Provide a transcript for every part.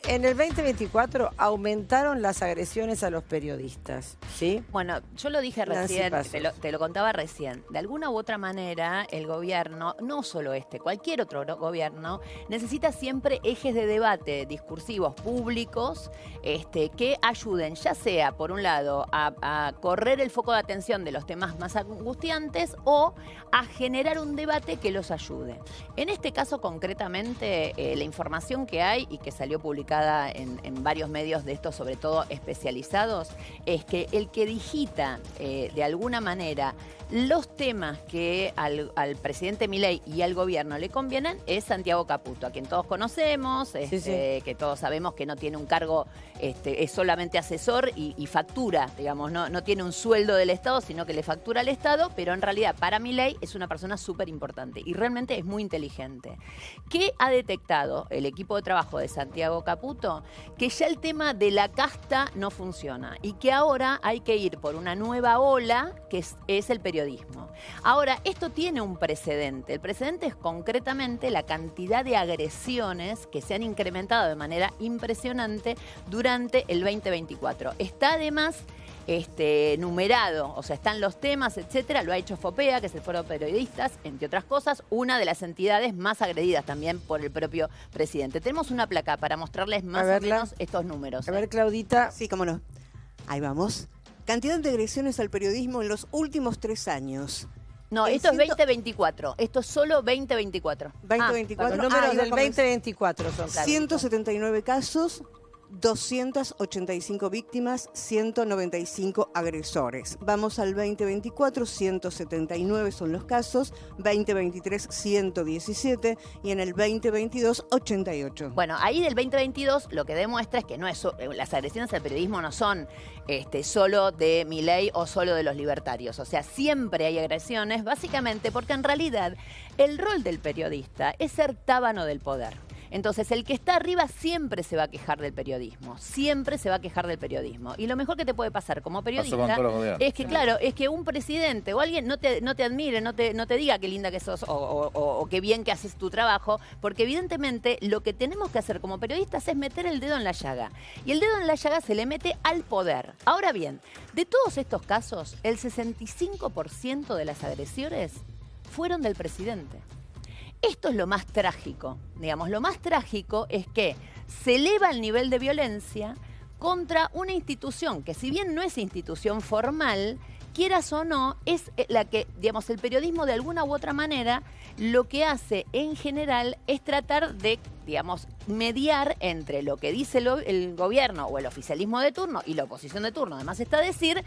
En el 2024 aumentaron las agresiones a los periodistas, ¿sí? Bueno, yo lo dije Nancy recién, Pasos. te lo contaba recién. De alguna u otra manera, el gobierno, no solo cualquier otro gobierno, necesita siempre ejes de debate discursivos públicos que ayuden, ya sea, por un lado, a correr el foco de atención de los temas más angustiantes o a generar un debate que los ayude. En este caso, concretamente, la información que hay y que salió publicada en varios medios de estos, sobre todo especializados, es que el que digita de alguna manera los temas que al presidente Milei y al gobierno le convienen es Santiago Caputo, a quien todos conocemos, que todos sabemos que no tiene un cargo, es solamente asesor y factura, digamos, no tiene un sueldo del Estado, sino que le factura al Estado, pero en realidad para Milei es una persona súper importante y realmente es muy inteligente. ¿Qué ha detectado el equipo de trabajo de Santiago Caputo? Que ya el tema de la casta no funciona y que ahora hay que ir por una nueva ola que es el periodismo. Ahora, esto tiene un precedente. El precedente es concretamente la cantidad de agresiones que se han incrementado de manera impresionante durante el 2024. Está además numerado, o sea, están los temas, etcétera, lo ha hecho FOPEA, que es el Foro de Periodistas, entre otras cosas, una de las entidades más agredidas también por el propio presidente. Tenemos una placa para mostrarles más o menos estos números. A ver, Claudita. Sí, cómo no. Ahí vamos. Cantidad de agresiones al periodismo en los últimos 3 años. No, esto es 2024. Esto es solo 2024. 2024. Los números del 2024 son. Claro. 179 casos, 285 víctimas, 195 agresores. Vamos al 2024, 179 son los casos, 2023 117 y en el 2022 88. Bueno, ahí del 2022 lo que demuestra es que no es las agresiones al periodismo no son solo de Milei o solo de los libertarios. O sea, siempre hay agresiones, básicamente porque en realidad el rol del periodista es ser tábano del poder. Entonces, el que está arriba siempre se va a quejar del periodismo. Siempre se va a quejar del periodismo. Y lo mejor que te puede pasar como periodista es que, claro, es que un presidente o alguien no te admire, no te diga qué linda que sos o qué bien que haces tu trabajo, porque evidentemente lo que tenemos que hacer como periodistas es meter el dedo en la llaga. Y el dedo en la llaga se le mete al poder. Ahora bien, de todos estos casos, el 65% de las agresiones fueron del presidente. Esto es lo más trágico, digamos, lo más trágico es que se eleva el nivel de violencia contra una institución que, si bien no es institución formal, quieras o no, es la que, digamos, el periodismo de alguna u otra manera lo que hace en general es tratar de, digamos, mediar entre lo que dice el gobierno o el oficialismo de turno y la oposición de turno, además está decir,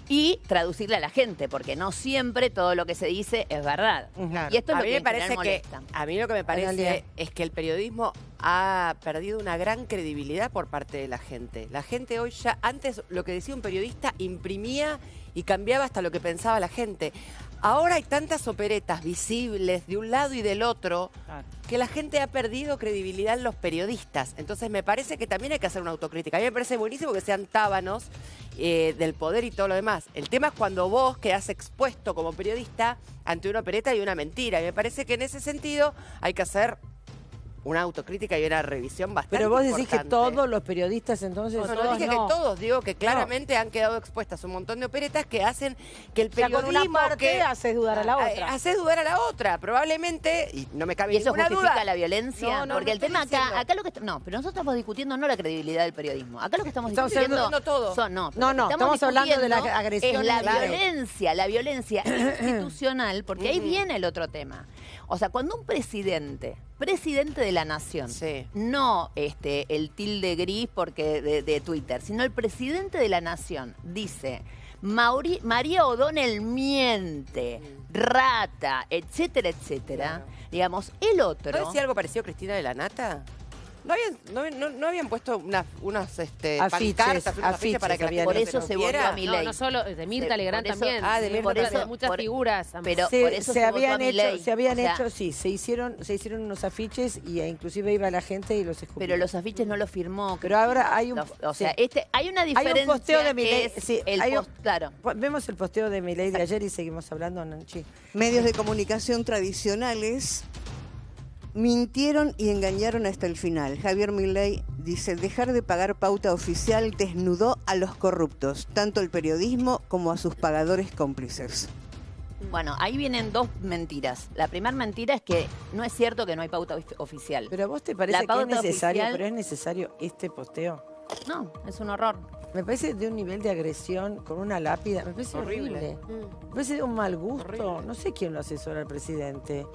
y traducirle a la gente, porque no siempre todo lo que se dice es verdad. Claro. Y esto es A lo mí que me parece molesta. a mí lo que me parece es que el periodismo ha perdido una gran credibilidad por parte de la gente. La gente hoy ya, antes lo que decía un periodista imprimía y cambiaba hasta lo que pensaba la gente. Ahora hay tantas operetas visibles de un lado y del otro que la gente ha perdido credibilidad en los periodistas. Entonces me parece que también hay que hacer una autocrítica. A mí me parece buenísimo que sean tábanos del poder y todo lo demás. El tema es cuando vos quedás expuesto como periodista ante una opereta y una mentira. Y me parece que en ese sentido hay que hacer una autocrítica y una revisión bastante Pero vos decís importante. que todos los periodistas entonces... No dije que todos, digo que claramente han quedado expuestas un montón de operetas que hacen que el periodismo... con una parte haces dudar a la otra. Haces dudar a la otra, probablemente, y no me cabe ¿Y eso ninguna justifica duda. la violencia? No, Porque no el tema estoy diciendo. acá lo que... No, pero nosotros estamos discutiendo no la credibilidad del periodismo. Acá lo que estamos discutiendo... hablando todo. Estamos hablando de la agresión. Es la claro. violencia institucional, porque ahí viene el otro tema. O sea, cuando un presidente de la nación, no el tilde gris porque de Twitter, sino el presidente de la nación dice, María O'Donnell miente, rata, etcétera, etcétera, digamos, el otro... ¿No decía algo parecido a Cristina de la Nata? ¿No habían puesto unas pancartas, unos afiches para que la gente por no eso se volvió a Milei. No solo de Mirta Legrand también. Ah, de Mirta por eso también. muchas figuras. Pero Se, por eso se habían votó a Milei. hecho, se habían O sea, hecho, sí, se hicieron unos afiches y inclusive iba la gente y los escupía. pero los afiches no los firmó. Pero ahora hay un... O sea, hay una hay diferencia. un posteo de Milei. que es Sí, claro. Vemos el posteo de Milei de ayer y seguimos hablando, Nanchi. Medios de comunicación tradicionales Mintieron y engañaron hasta el final. Javier Milei dice, dejar de pagar pauta oficial desnudó a los corruptos, tanto el periodismo como a sus pagadores cómplices. Bueno, ahí vienen dos mentiras. La primera mentira es que no es cierto que no hay pauta oficial. Pero a vos te parece La que es pauta necesario, oficial- pero es necesario este posteo. No, es un horror. Me parece de un nivel de agresión con una lápida. Me parece horrible. Me parece de un mal gusto. No sé quién lo asesora al presidente.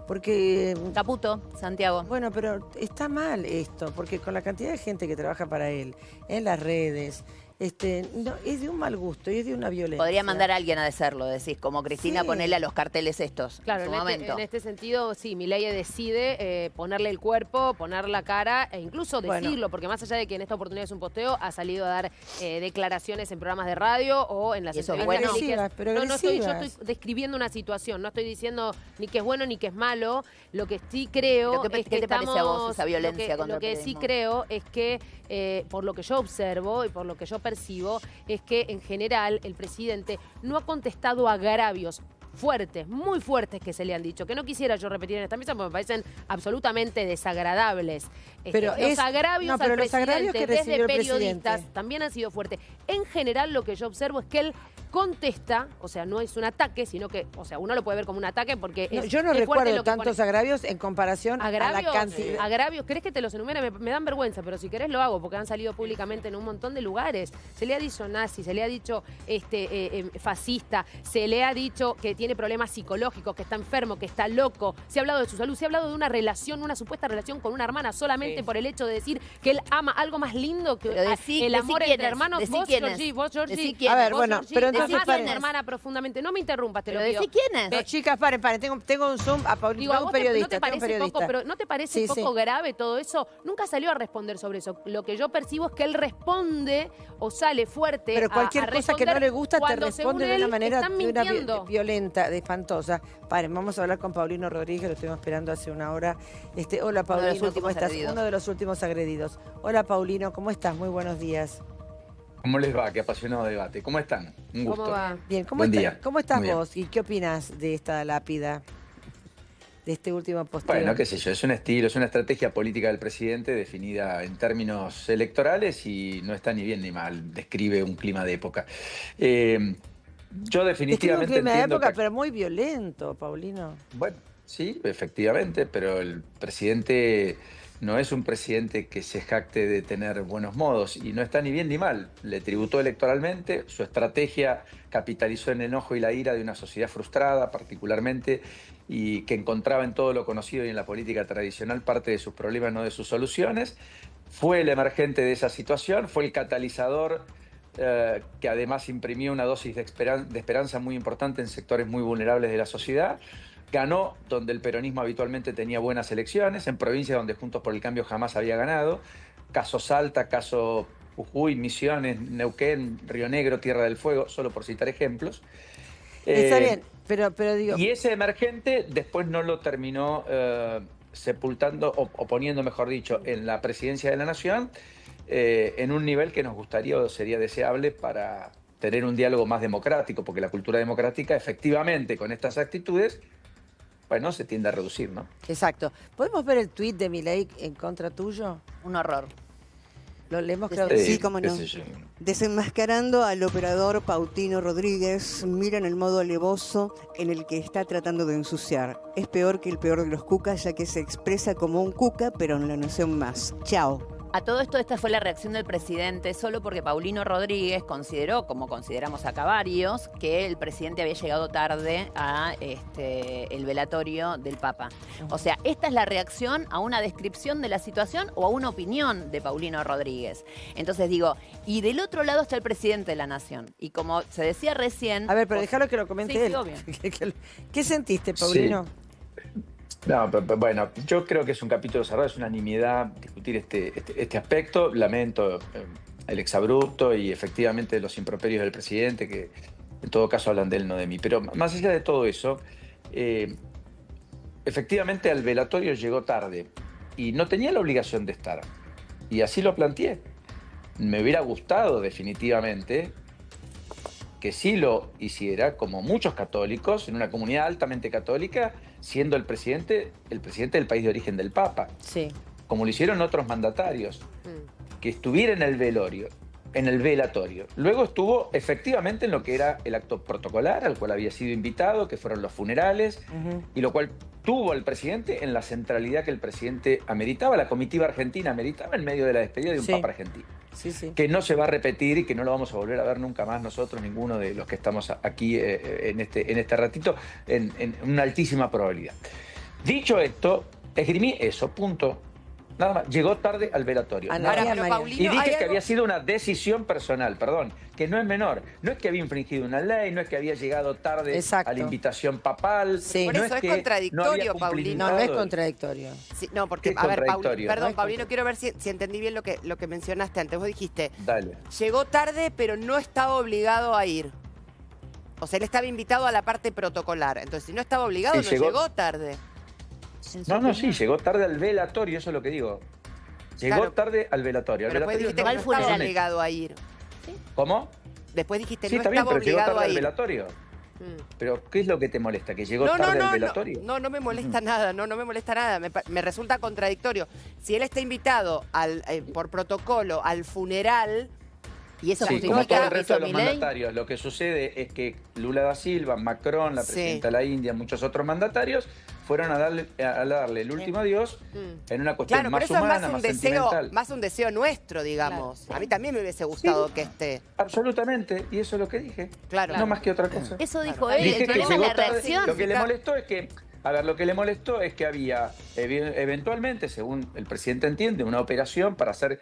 Porque, Caputo, Santiago. bueno, pero está mal esto, porque con la cantidad de gente que trabaja para él, en las redes, no, es de un mal gusto y es de una violencia. Podría mandar a alguien a decirlo, decís, como Cristina, Sí. ponerle a los carteles estos Claro, en su en momento. este sentido, sí, Milei decide ponerle el cuerpo, poner la cara e incluso Bueno. decirlo, porque más allá de que en esta oportunidad es un posteo, ha salido a dar declaraciones en programas de radio o en las Y eso es entrevistas. bueno. Agresivas, pero No, yo agresivas. estoy describiendo una situación, no estoy diciendo ni que es bueno ni que es malo. Lo que sí creo ¿Pero qué- es que qué te parece a vos esa violencia lo que, contra lo que el sí periodismo? creo es que, por lo que yo observo y por lo que yo percibo, es que en general el presidente no ha contestado a agravios fuertes, muy fuertes que se le han dicho, que no quisiera yo repetir en esta mesa porque me parecen absolutamente desagradables. Pero los es- agravios no, pero al los agravios presidente que recibió desde el periodistas presidente. también han sido fuertes. En general lo que yo observo es que él contesta, o sea, no es un ataque, sino que, o sea, uno lo puede ver como un ataque porque No, es, yo no es fuerte recuerdo lo que tantos pone. agravios en comparación a la Agravios, cantidad. agravios, ¿querés que te los enumere? Me dan vergüenza, pero si querés lo hago, porque han salido públicamente en un montón de lugares. Se le ha dicho nazi, se le ha dicho fascista, se le ha dicho que tiene problemas psicológicos, que está enfermo, que está loco. Se ha hablado de su salud, se ha hablado de una relación, una supuesta relación con una hermana, solamente por el hecho de decir que él ama algo más lindo que Pero decí- el decí amor quién entre es, hermanos. decí Vos, quién es. Georgie, vos, Georgie. Decí quién A es. ver, Vos, bueno, Georgie, pero entonces amás a paren. una hermana profundamente. No me interrumpas, te Pero lo digo. decí quién es. No, chicas, paren. Tengo un Zoom a Paulino, Digo, ¿a tengo un vos periodista, no te tengo un parece periodista. poco, pero ¿no te parece Sí, poco sí. grave todo eso? Nunca salió a responder sobre eso. Lo que yo percibo es que él responde o sale fuerte Pero a cualquier cosa que no responder le gusta te cuando, responde según de una él, manera están de una mintiendo. violenta, de espantosa. Paren, vamos a hablar con Paulino Rodríguez, lo estuvimos esperando hace una hora. Hola Paulino, ¿cómo últimos estás? agredidos. Uno de los últimos agredidos. Hola Paulino, ¿cómo estás? Muy buenos días. ¿Cómo les va? Qué apasionado debate. ¿Cómo están? Un gusto. ¿Cómo va? Bien, ¿cómo, Buen está- día. ¿cómo estás Muy bien. vos? ¿Y qué opinas de esta lápida? De este último posteo. Bueno, qué sé yo, es un estilo, es una estrategia política del presidente definida en términos electorales y no está ni bien ni mal, describe un clima de época. Yo Describe un definitivamente clima de entiendo época, que- pero muy violento, Paulino. Bueno, sí, efectivamente, pero el presidente no es un presidente que se jacte de tener buenos modos y no está ni bien ni mal. Le tributó electoralmente, su estrategia capitalizó en el enojo y la ira de una sociedad frustrada particularmente y que encontraba en todo lo conocido y en la política tradicional parte de sus problemas, no de sus soluciones. Fue el emergente de esa situación, fue el catalizador que además imprimió una dosis de esperanza muy importante en sectores muy vulnerables de la sociedad. Ganó donde el peronismo habitualmente tenía buenas elecciones, en provincias donde Juntos por el Cambio jamás había ganado. Caso Salta, caso Jujuy, Misiones, Neuquén, Río Negro, Tierra del Fuego, solo por citar ejemplos. Está bien, pero digo... Y ese emergente después no lo terminó sepultando o poniendo, mejor dicho, en la presidencia de la Nación, en un nivel que nos gustaría o sería deseable para tener un diálogo más democrático, porque la cultura democrática efectivamente con estas actitudes, bueno, se tiende a reducir, ¿no? Exacto. ¿Podemos ver el tuit de Milei en contra tuyo? Un horror. Lo leemos, Sí, Claudia. Sí, cómo qué no. sé yo. Desenmascarando al operador Paulino Rodríguez, miran el modo alevoso en el que está tratando de ensuciar. Es peor que el peor de los cucas, ya que se expresa como un cuca, pero en la nación más. Chao. A todo esto, esta fue la reacción del presidente, solo porque Paulino Rodríguez consideró, como consideramos acá varios, que el presidente había llegado tarde a el velatorio del Papa. O sea, esta es la reacción a una descripción de la situación o a una opinión de Paulino Rodríguez. Entonces digo, y del otro lado está el presidente de la Nación. Y como se decía recién... A ver, pero pues, déjalo que lo comente sí, sí, él. obvio. ¿Qué sentiste, Paulino? No, bueno, yo creo que es un capítulo cerrado, es una nimiedad discutir este aspecto. Lamento el exabrupto y efectivamente los improperios del presidente, que en todo caso hablan de él, no de mí. Pero más allá de todo eso, efectivamente al velatorio llegó tarde y no tenía la obligación de estar. Y así lo planteé. Me hubiera gustado definitivamente que sí lo hiciera, como muchos católicos, en una comunidad altamente católica, siendo el presidente del país de origen del Papa. Sí. Como lo hicieron otros mandatarios, que estuviera en el velatorio. Luego estuvo efectivamente en lo que era el acto protocolar, al cual había sido invitado, que fueron los funerales, y lo cual tuvo al presidente en la centralidad que el presidente ameritaba, la comitiva argentina ameritaba en medio de la despedida de un Papa argentino. Sí, sí. Que no se va a repetir y que no lo vamos a volver a ver nunca más nosotros, ninguno de los que estamos aquí en este ratito, en una altísima probabilidad. Dicho esto, esgrimí eso, punto. Nada más, llegó tarde al velatorio. Y dije que había sido una decisión personal, perdón, que no es menor. No es que había infringido una ley, no es que había llegado tarde a la invitación papal. Sí. Por no eso es que contradictorio, Paulino. No es contradictorio. Sí, no, porque, a ver, perdón, Paulino, quiero ver si entendí bien lo que mencionaste antes. Vos dijiste, dale, llegó tarde, pero no estaba obligado a ir. O sea, él estaba invitado a la parte protocolar. Entonces, si no estaba obligado, sí, no llegó tarde. No, sí, llegó tarde al velatorio, eso es lo que digo. Llegó tarde al velatorio. Pero después dijiste que no estaba obligado a ir. ¿Cómo? Después dijiste Sí, no está bien, estaba pero llegó obligado tarde a al ir. velatorio. Pero, ¿qué es lo que te molesta? ¿Que llegó tarde al velatorio? No me molesta nada, no me molesta nada. Me resulta contradictorio. Si él está invitado por protocolo al funeral... Y eso sí, como justifica todo el resto de los Milei. mandatarios. Lo que sucede es que Lula da Silva, Macron, la presidenta de la India, muchos otros mandatarios, fueron a darle el último adiós en una cuestión más humana, más sentimental. Más un deseo nuestro, digamos. Claro. A mí también me hubiese gustado que esté. Absolutamente, y eso es lo que dije. Claro. No más que otra cosa. Eso dijo él, Dije el problema es la reacción. Lo que le molestó es que... A ver, lo que le molestó es que había, eventualmente, según el presidente entiende, una operación para hacer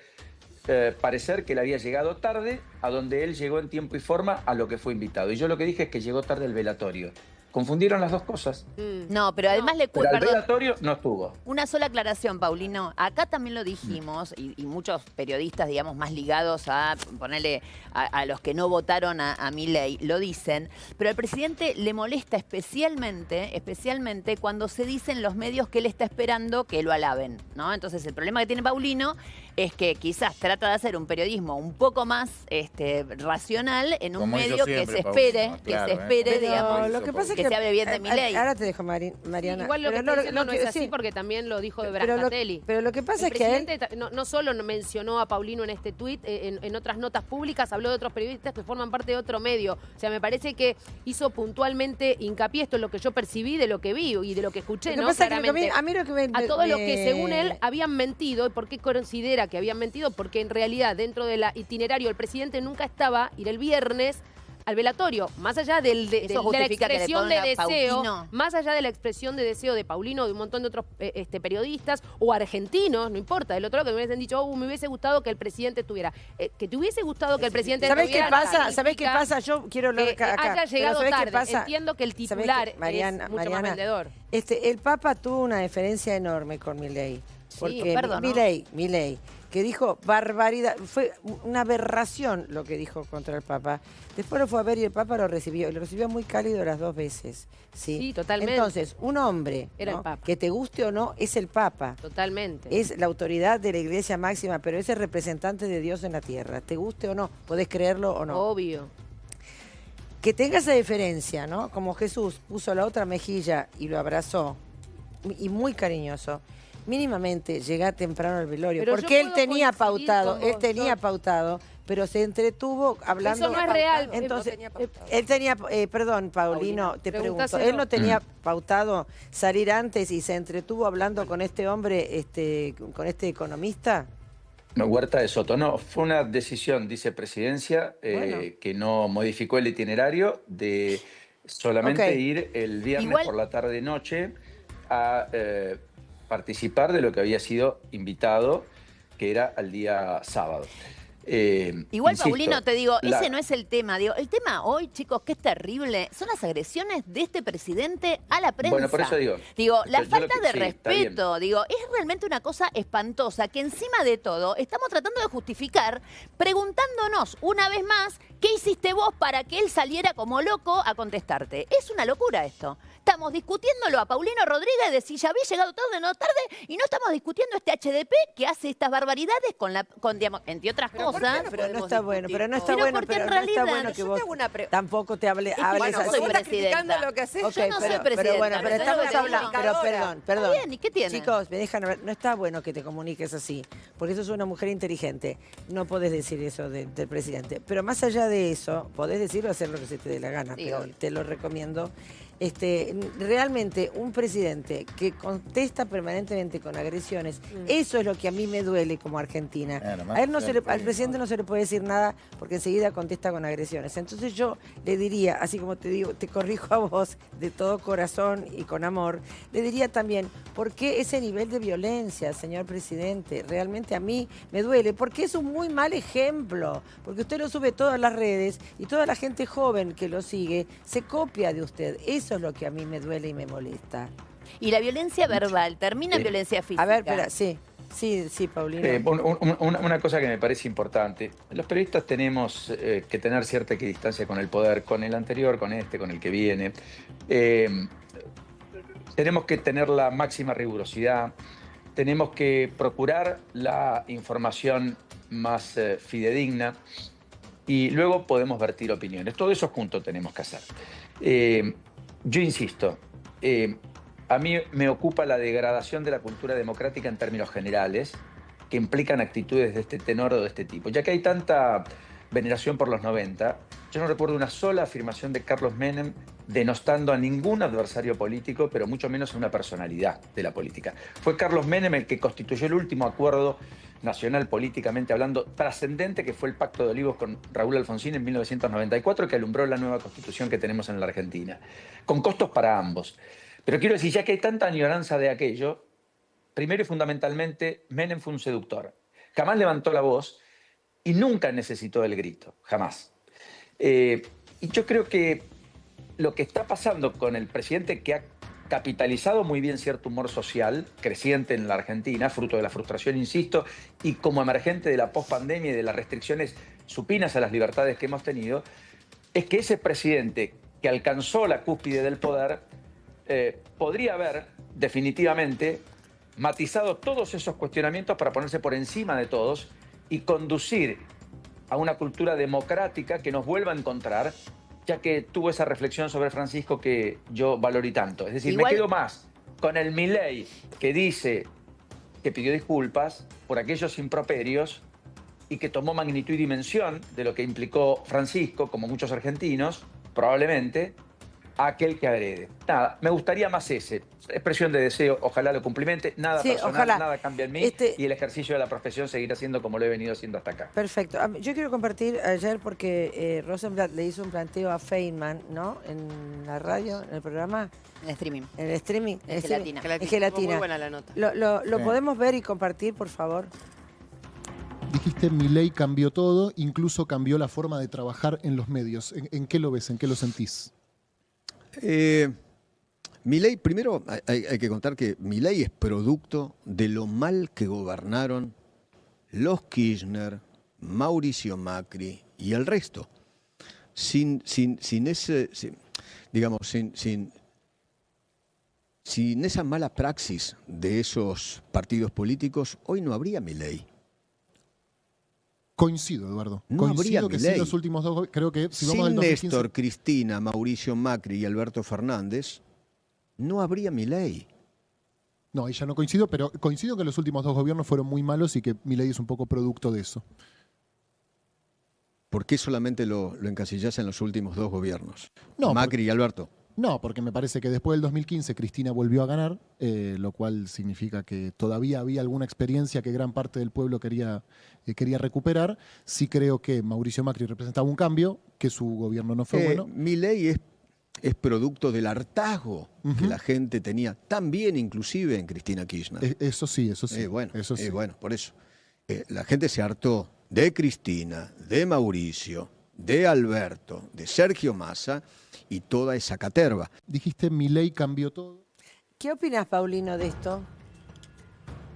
parecer que él había llegado tarde, a donde él llegó en tiempo y forma a lo que fue invitado. Y yo lo que dije es que llegó tarde el velatorio. Confundieron las dos cosas. No, pero además le Pero al velatorio no estuvo. Una sola aclaración, Paulino. Acá también lo dijimos, y muchos periodistas, digamos, más ligados a ponerle a los que no votaron a Milei, lo dicen, pero al presidente le molesta especialmente cuando se dice en los medios que él está esperando que lo alaben, ¿no? Entonces el problema que tiene Paulino es que quizás trata de hacer un periodismo un poco más racional en un Como medio siempre, que se Paulino, espere, claro, digamos, lo que pasa es que se hable bien de Milei. Ahora te dejo, Mariana. Sí, igual lo que está diciendo no es así, porque también lo dijo de Bracatelli. Pero lo que pasa es que el presidente no solo mencionó a Paulino en este tuit, en otras notas públicas habló de otros periodistas que forman parte de otro medio. O sea, me parece que hizo puntualmente hincapié, esto es lo que yo percibí de lo que vi y de lo que escuché, ¿no? A todos los que según él habían mentido. ¿Y por qué considera que habían mentido? Porque en realidad dentro del itinerario el presidente nunca estaba ir el viernes al velatorio, más allá de la expresión de deseo, más allá de la expresión de deseo de Paulino, de un montón de otros periodistas o argentinos, no importa, del otro lado que me hubiesen dicho, me hubiese gustado que el presidente estuviera, que te hubiese gustado que el presidente ¿Sabés qué pasa? ¿Sabés qué pasa? Yo quiero hablar acá. Haya llegado tarde. Pasa? Entiendo que el titular es mucho más vendedor. El Papa tuvo una diferencia enorme con Milei. Porque Milei, que dijo barbaridad, fue una aberración lo que dijo contra el Papa. Después lo fue a ver y el Papa lo recibió muy cálido las dos veces. Sí, totalmente. Entonces, un hombre, era el Papa, que te guste o no, es el Papa. Totalmente. Es la autoridad de la Iglesia máxima, pero es el representante de Dios en la tierra. Te guste o no, podés creerlo o no. Obvio. Que tenga esa diferencia, ¿no? Como Jesús puso la otra mejilla y lo abrazó, y muy cariñoso. Mínimamente llega temprano al velorio, pero porque él tenía pautado, pero se entretuvo hablando. Eso no es real. Entonces, él tenía, perdón, Paulino, te pregunto, él no tenía pautado salir antes y se entretuvo hablando con este hombre, con este economista. No, Huerta de Soto, no, fue una decisión, dice Presidencia, que no modificó el itinerario de solamente ir el viernes por la tarde-noche a participar de lo que había sido invitado, que era al día sábado. Igual, insisto, Paulino, te digo, ese no es el tema. Digo, el tema hoy, chicos, que es terrible, son las agresiones de este presidente a la prensa. Bueno, por eso digo. Digo, la falta de respeto, digo, es realmente una cosa espantosa que encima de todo estamos tratando de justificar preguntándonos una vez más qué hiciste vos para que él saliera como loco a contestarte. Es una locura esto. Estamos discutiéndolo a Paulino Rodríguez de si ya había llegado tarde o no tarde y no estamos discutiendo este HDP que hace estas barbaridades con digamos, entre otras cosas. Pero no está bueno, pero no está Pero bueno, porque pero en no está realidad- bueno que Yo vos te hago una tampoco te hables que yo no así. soy vos estás presidenta. criticando lo que haces. Ok, Yo no soy pero presidenta, bueno, pero pero estamos yo lo hablando, digo. pero perdón. Está bien, ¿y qué tiene? Chicos, me dejan hablar. No está bueno que te comuniques así, porque sos una mujer inteligente. No podés decir eso del presidente. Pero más allá de eso, podés decir o hacer lo que se te dé la gana, Sí, pero obvio. te lo recomiendo. Realmente un presidente que contesta permanentemente con agresiones, eso es lo que a mí me duele como argentina. A él al presidente no se le puede decir nada porque enseguida contesta con agresiones. Entonces yo le diría, así como te digo, te corrijo a vos de todo corazón y con amor, le diría también, ¿por qué ese nivel de violencia, señor presidente? Realmente a mí me duele, porque es un muy mal ejemplo, porque usted lo sube a todas las redes y toda la gente joven que lo sigue se copia de usted. Eso es lo que a mí me duele y me molesta. Y la violencia verbal termina en violencia física. A ver, espera, sí, Paulino. Una cosa que me parece importante. Los periodistas tenemos que tener cierta equidistancia con el poder, con el anterior, con este, con el que viene. Tenemos que tener la máxima rigurosidad. Tenemos que procurar la información más fidedigna y luego podemos vertir opiniones. Todo eso juntos tenemos que hacer. Yo insisto, a mí me ocupa la degradación de la cultura democrática en términos generales, que implican actitudes de este tenor o de este tipo. Ya que hay tanta veneración por los 90, yo no recuerdo una sola afirmación de Carlos Menem denostando a ningún adversario político, pero mucho menos a una personalidad de la política. Fue Carlos Menem el que constituyó el último acuerdo nacional políticamente hablando trascendente, que fue el Pacto de Olivos con Raúl Alfonsín en 1994, que alumbró la nueva constitución que tenemos en la Argentina, con costos para ambos. Pero quiero decir, ya que hay tanta añoranza de aquello, primero y fundamentalmente, Menem fue un seductor. Jamás levantó la voz y nunca necesitó el grito, jamás. Y yo creo que lo que está pasando con el presidente, que ha capitalizado muy bien cierto humor social creciente en la Argentina, fruto de la frustración, insisto, y como emergente de la pospandemia y de las restricciones supinas a las libertades que hemos tenido, es que ese presidente que alcanzó la cúspide del poder podría haber definitivamente matizado todos esos cuestionamientos para ponerse por encima de todos y conducir a una cultura democrática que nos vuelva a encontrar, ya que tuvo esa reflexión sobre Francisco que yo valoré tanto. Es decir, me quedo más con el Milei que dice que pidió disculpas por aquellos improperios y que tomó magnitud y dimensión de lo que implicó Francisco, como muchos argentinos, probablemente, a aquel que agrede. Nada, me gustaría más ese. Expresión de deseo, ojalá lo cumplimente. Nada personal, ojalá. Nada cambia en mí y el ejercicio de la profesión seguirá siendo como lo he venido haciendo hasta acá. Perfecto. Yo quiero compartir ayer porque Rosenblatt le hizo un planteo a Feynman, ¿no? En la radio, en el programa. En streaming. En el streaming. En gelatina. En gelatina. Muy buena la nota. ¿Lo podemos ver y compartir, por favor? Dijiste, Milei cambió todo, incluso cambió la forma de trabajar en los medios. ¿En qué lo ves? ¿En qué lo sentís? Milei, primero hay que contar que Milei es producto de lo mal que gobernaron los Kirchner, Mauricio Macri y el resto. Sin esa mala praxis de esos partidos políticos, hoy no habría Milei. Coincido, Eduardo. No Coincido habría que Milei. sí, los últimos dos, creo que si vamos Sin al 2015... Néstor, Cristina, Mauricio Macri y Alberto Fernández, no habría Milei. No, ahí ya no coincido, pero coincido que los últimos dos gobiernos fueron muy malos y que Milei es un poco producto de eso. ¿Por qué solamente lo encasillás en los últimos dos gobiernos? No, Macri y Alberto. No, porque me parece que después del 2015 Cristina volvió a ganar, lo cual significa que todavía había alguna experiencia que gran parte del pueblo quería recuperar. Sí creo que Mauricio Macri representaba un cambio, que su gobierno no fue bueno. Milei es producto del hartazgo que la gente tenía, también inclusive en Cristina Kirchner. Eso sí. Bueno, por eso. La gente se hartó de Cristina, de Mauricio, de Alberto, de Sergio Massa y toda esa caterva. Dijiste, Milei cambió todo. ¿Qué opinas, Paulino, de esto?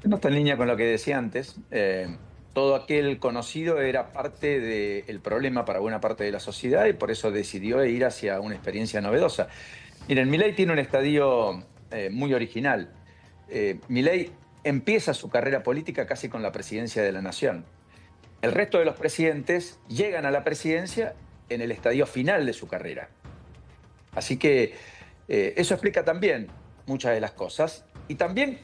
No está en línea con lo que decía antes. Todo aquel conocido era parte del problema para buena parte de la sociedad y por eso decidió ir hacia una experiencia novedosa. Miren, Milei tiene un estadio muy original. Milei empieza su carrera política casi con la presidencia de la Nación. El resto de los presidentes llegan a la presidencia en el estadio final de su carrera. Así que eso explica también muchas de las cosas y también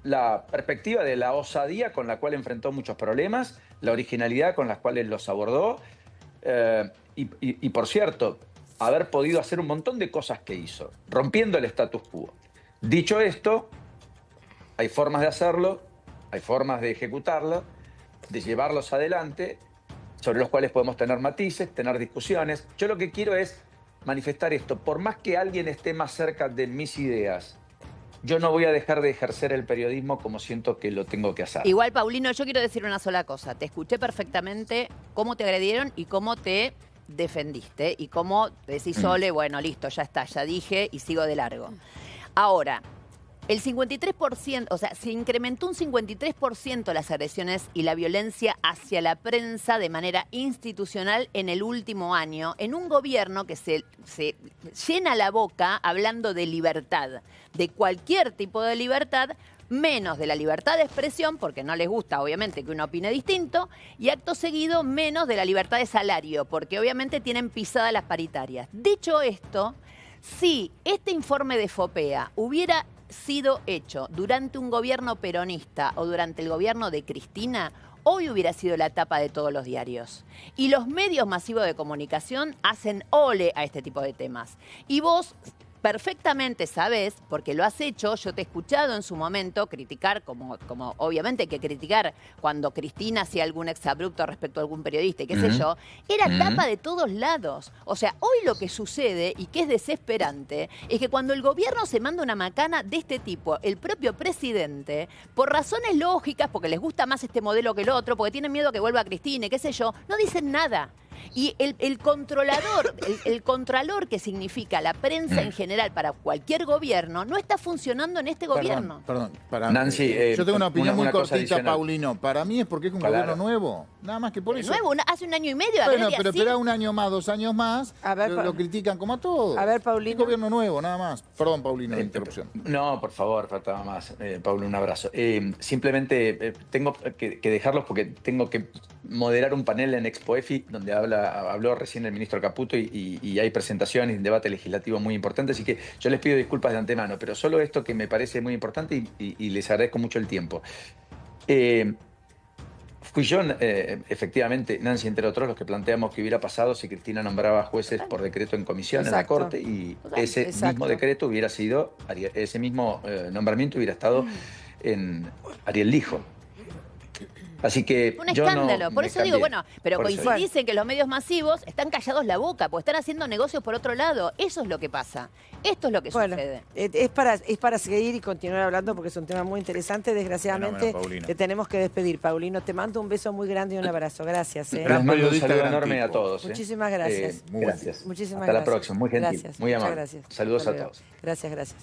la perspectiva de la osadía con la cual enfrentó muchos problemas, la originalidad con las cuales los abordó y por cierto, haber podido hacer un montón de cosas que hizo, rompiendo el status quo. Dicho esto, hay formas de hacerlo, hay formas de ejecutarlo, de llevarlos adelante, sobre los cuales podemos tener matices, tener discusiones. Yo lo que quiero es manifestar esto. Por más que alguien esté más cerca de mis ideas, yo no voy a dejar de ejercer el periodismo como siento que lo tengo que hacer. Igual, Paulino, yo quiero decir una sola cosa. Te escuché perfectamente cómo te agredieron y cómo te defendiste. Y cómo decís, Sole, bueno, listo, ya está, ya dije y sigo de largo. Ahora, el 53%, o sea, se incrementó un 53% las agresiones y la violencia hacia la prensa de manera institucional en el último año, en un gobierno que se llena la boca hablando de libertad, de cualquier tipo de libertad, menos de la libertad de expresión, porque no les gusta, obviamente, que uno opine distinto, y acto seguido, menos de la libertad de salario, porque obviamente tienen pisadas las paritarias. Dicho esto, si este informe de FOPEA hubiera sido hecho durante un gobierno peronista o durante el gobierno de Cristina, hoy hubiera sido la tapa de todos los diarios. Y los medios masivos de comunicación hacen ole a este tipo de temas. Y vos perfectamente sabés, porque lo has hecho, yo te he escuchado en su momento criticar, como obviamente hay que criticar cuando Cristina hacía algún exabrupto respecto a algún periodista y qué sé yo, era tapa de todos lados. O sea, hoy lo que sucede y que es desesperante es que cuando el gobierno se manda una macana de este tipo, el propio presidente, por razones lógicas, porque les gusta más este modelo que el otro, porque tienen miedo a que vuelva Cristina y qué sé yo, no dicen nada. Y el controlador, el contralor que significa la prensa en general para cualquier gobierno, no está funcionando en este gobierno. Perdón, Nancy, yo tengo una opinión muy cortita, adicional. Paulino. Para mí es porque es un gobierno nuevo. Nada más que por eso. Nuevo, hace un año y medio. Bueno, pero espera un año más, 2 años más, A ver, lo critican como a todos. A ver, Paulino. Es gobierno nuevo, nada más. Perdón, Paulino, la interrupción. No, por favor, faltaba más. Pablo, un abrazo. Simplemente tengo que dejarlos porque tengo que moderar un panel en ExpoEFI donde habló recién el ministro Caputo y hay presentaciones y un debate legislativo muy importante, así que yo les pido disculpas de antemano, pero solo esto que me parece muy importante y les agradezco mucho el tiempo. Fui yo, efectivamente, Nancy, entre otros, los que planteamos que hubiera pasado si Cristina nombraba jueces por decreto en comisión en la Corte y ese mismo decreto hubiera sido, ese mismo nombramiento hubiera estado en Ariel Lijo. Así que un escándalo, no por eso digo, bueno, pero coincidís en que los medios masivos están callados la boca, porque están haciendo negocios por otro lado. Eso es lo que pasa. Esto es lo que sucede. Es para seguir y continuar hablando porque es un tema muy interesante. Desgraciadamente te tenemos que despedir, Paulino. Te mando un beso muy grande y un abrazo. Gracias. Les mando un saludo enorme a todos. Muchísimas gracias. Gracias. Muchísimas Hasta gracias. la próxima. Muy gentil, gracias. muy amable. Gracias. Saludos a todos. Gracias.